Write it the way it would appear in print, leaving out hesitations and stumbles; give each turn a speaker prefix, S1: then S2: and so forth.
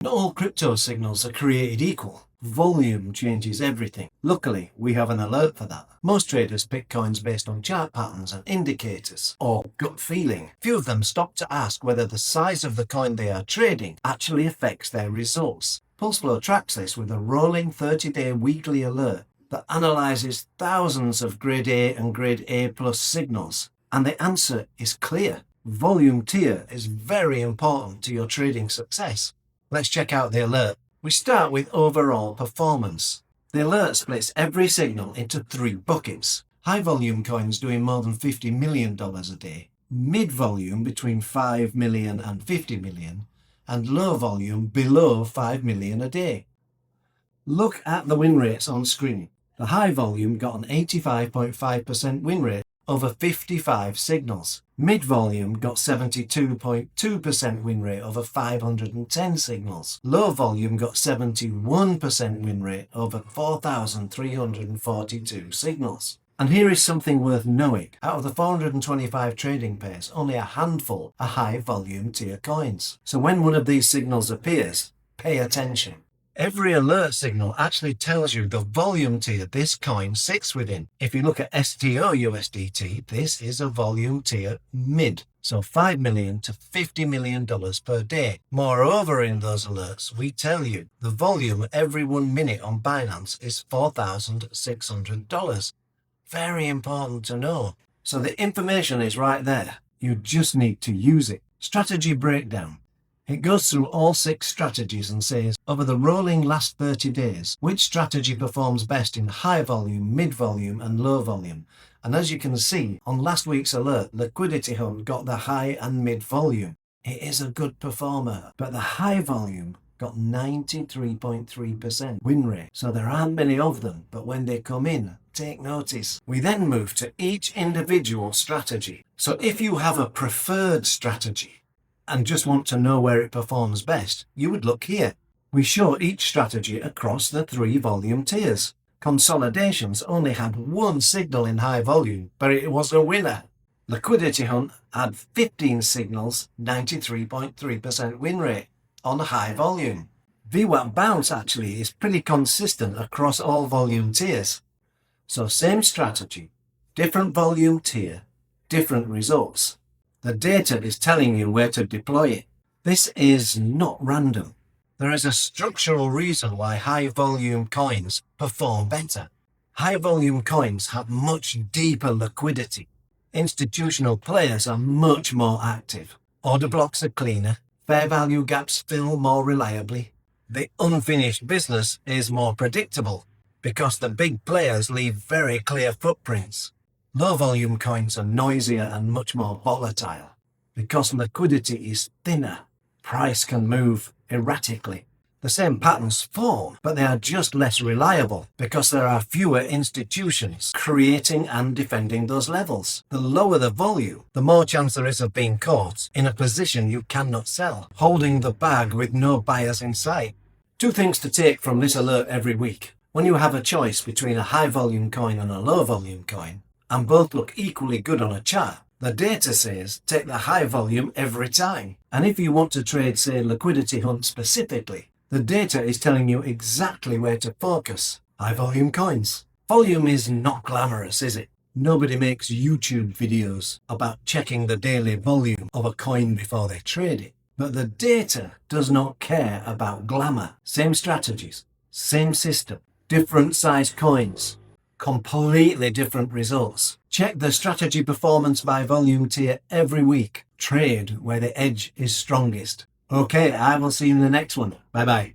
S1: Not all crypto signals are created equal. Volume changes everything. Luckily, we have an alert for that. Most traders pick coins based on chart patterns and indicators, or gut feeling. Few of them stop to ask whether the size of the coin they are trading actually affects their results. PulseFlow tracks this with a rolling 30-day weekly alert that analyzes thousands of grade A and grade A plus signals. And the answer is clear. Volume tier is very important to your trading success. Let's check out the alert. We start with overall performance. The alert splits every signal into 3 buckets. High volume coins doing more than $50 million a day, mid volume between 5 million and 50 million, and low volume below 5 million a day. Look at the win rates on screen. The high volume got an 85.5% win rate over 55 signals. Mid-volume got 72.2% win rate over 510 signals. Low volume got 71% win rate over 4,342 signals. And here is something worth knowing. Out of the 425 trading pairs, only a handful are high volume tier coins. So when one of these signals appears, pay attention. Every alert signal actually tells you the volume tier this coin sits within. If you look at STO USDT, this is a volume tier mid, so $5 million to $50 million per day. Moreover, in those alerts, we tell you the volume every 1 minute on Binance is $4,600. Very important to know. So the information is right there. You just need to use it. Strategy breakdown. It goes through all 6 strategies and says, over the rolling last 30 days, which strategy performs best in high volume, mid volume and low volume. And as you can see, on last week's alert, Liquidity Hunt got the high and mid volume. It is a good performer, but the high volume got 93.3% win rate. So there aren't many of them, but when they come in, take notice. We then move to each individual strategy. So if you have a preferred strategy, and just want to know where it performs best, you would look here. We show each strategy across the 3 volume tiers. Consolidations only had 1 signal in high volume, but it was a winner. Liquidity Hunt had 15 signals, 93.3% win rate on high volume. VWAP bounce actually is pretty consistent across all volume tiers. So same strategy, different volume tier, different results. The data is telling you where to deploy it. This is not random. There is a structural reason why high-volume coins perform better. High-volume coins have much deeper liquidity. Institutional players are much more active. Order blocks are cleaner. Fair value gaps fill more reliably. The unfinished business is more predictable because the big players leave very clear footprints. Low-volume coins are noisier and much more volatile. Because liquidity is thinner, price can move erratically. The same patterns form, but they are just less reliable because there are fewer institutions creating and defending those levels. The lower the volume, the more chance there is of being caught in a position you cannot sell, holding the bag with no buyers in sight. 2 things to take from this alert every week. When you have a choice between a high-volume coin and a low-volume coin, and both look equally good on a chart, the data says take the high volume every time. And if you want to trade, say, Liquidity Hunt specifically, the data is telling you exactly where to focus. High volume coins. Volume is not glamorous, is it? Nobody makes YouTube videos about checking the daily volume of a coin before they trade it. But the data does not care about glamour. Same strategies, same system, different size coins. Completely different results. Check the strategy performance by volume tier every week. Trade where the edge is strongest. Okay, I will see you in the next one. Bye bye.